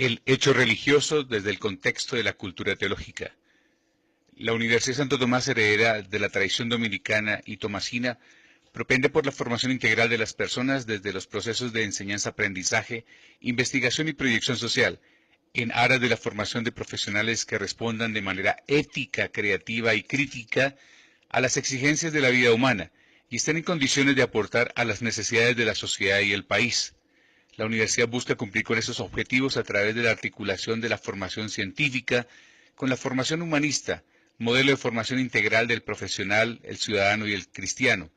El hecho religioso desde el contexto de la cultura teológica. La Universidad Santo Tomás, heredera de la tradición dominicana y tomasina, propende por la formación integral de las personas desde los procesos de enseñanza-aprendizaje, investigación y proyección social, en aras de la formación de profesionales que respondan de manera ética, creativa y crítica a las exigencias de la vida humana y estén en condiciones de aportar a las necesidades de la sociedad y el país. La universidad busca cumplir con esos objetivos a través de la articulación de la formación científica con la formación humanista, modelo de formación integral del profesional, el ciudadano y el cristiano.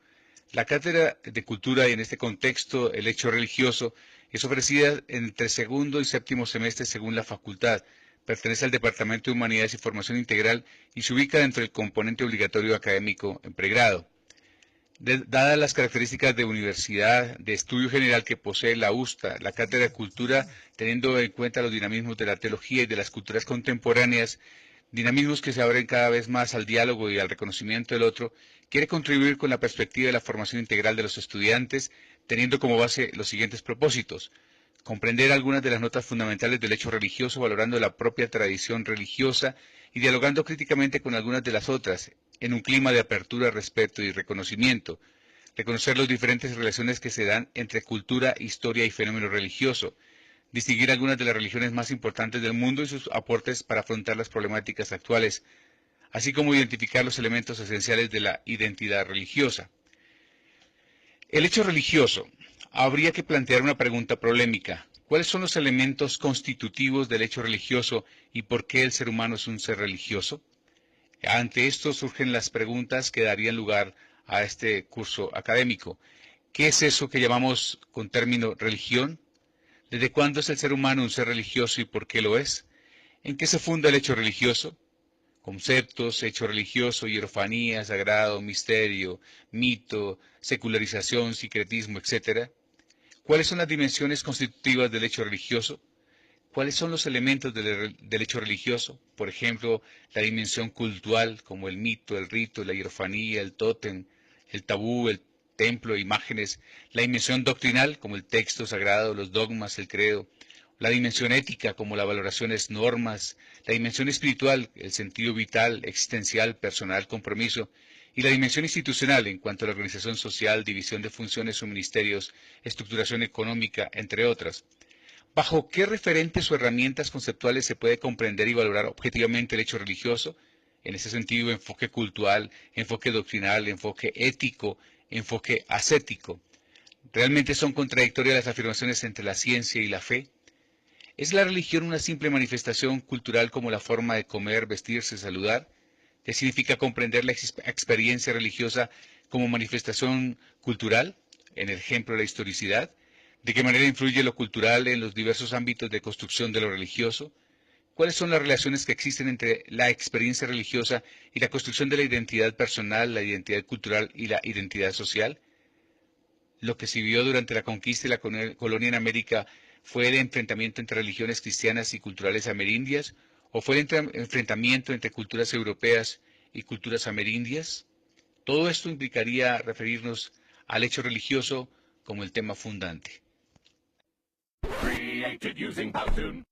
La cátedra de cultura y en este contexto el hecho religioso es ofrecida entre segundo y séptimo semestre según la facultad. Pertenece al Departamento de Humanidades y Formación Integral y se ubica dentro del componente obligatorio académico en pregrado. Dadas las características de universidad de estudio general que posee la USTA, la Cátedra de Cultura, teniendo en cuenta los dinamismos de la teología y de las culturas contemporáneas, dinamismos que se abren cada vez más al diálogo y al reconocimiento del otro, quiere contribuir con la perspectiva de la formación integral de los estudiantes, teniendo como base los siguientes propósitos: comprender algunas de las notas fundamentales del hecho religioso, valorando la propia tradición religiosa y dialogando críticamente con algunas de las otras, en un clima de apertura, respeto y reconocimiento; reconocer las diferentes relaciones que se dan entre cultura, historia y fenómeno religioso; distinguir algunas de las religiones más importantes del mundo y sus aportes para afrontar las problemáticas actuales, así como identificar los elementos esenciales de la identidad religiosa. El hecho religioso. Habría que plantear una pregunta polémica. ¿Cuáles son los elementos constitutivos del hecho religioso y por qué el ser humano es un ser religioso? Ante esto surgen las preguntas que darían lugar a este curso académico. ¿Qué es eso que llamamos con término religión? ¿Desde cuándo es el ser humano un ser religioso y por qué lo es? ¿En qué se funda el hecho religioso? Conceptos, hecho religioso, hierofanía, sagrado, misterio, mito, secularización, sincretismo, etc. ¿Cuáles son las dimensiones constitutivas del hecho religioso? ¿Cuáles son los elementos del hecho religioso? Por ejemplo, la dimensión cultural, como el mito, el rito, la hierofanía, el tótem, el tabú, el templo, imágenes; la dimensión doctrinal, como el texto sagrado, los dogmas, el credo; la dimensión ética, como las valoraciones, normas; la dimensión espiritual, el sentido vital, existencial, personal, compromiso; y la dimensión institucional, en cuanto a la organización social, división de funciones o ministerios, estructuración económica, entre otras. ¿Bajo qué referentes o herramientas conceptuales se puede comprender y valorar objetivamente el hecho religioso? En ese sentido, enfoque cultural, enfoque doctrinal, enfoque ético, enfoque ascético. ¿Realmente son contradictorias las afirmaciones entre la ciencia y la fe? ¿Es la religión una simple manifestación cultural como la forma de comer, vestirse, saludar? ¿Qué significa comprender la experiencia religiosa como manifestación cultural? En el ejemplo de la historicidad. ¿De qué manera influye lo cultural en los diversos ámbitos de construcción de lo religioso? ¿Cuáles son las relaciones que existen entre la experiencia religiosa y la construcción de la identidad personal, la identidad cultural y la identidad social? Lo que se vivió durante la conquista y la colonia en América, ¿fue el enfrentamiento entre religiones cristianas y culturales amerindias? ¿O fue el enfrentamiento entre culturas europeas y culturas amerindias? Todo esto implicaría referirnos al hecho religioso como el tema fundante. Created using Powtoon.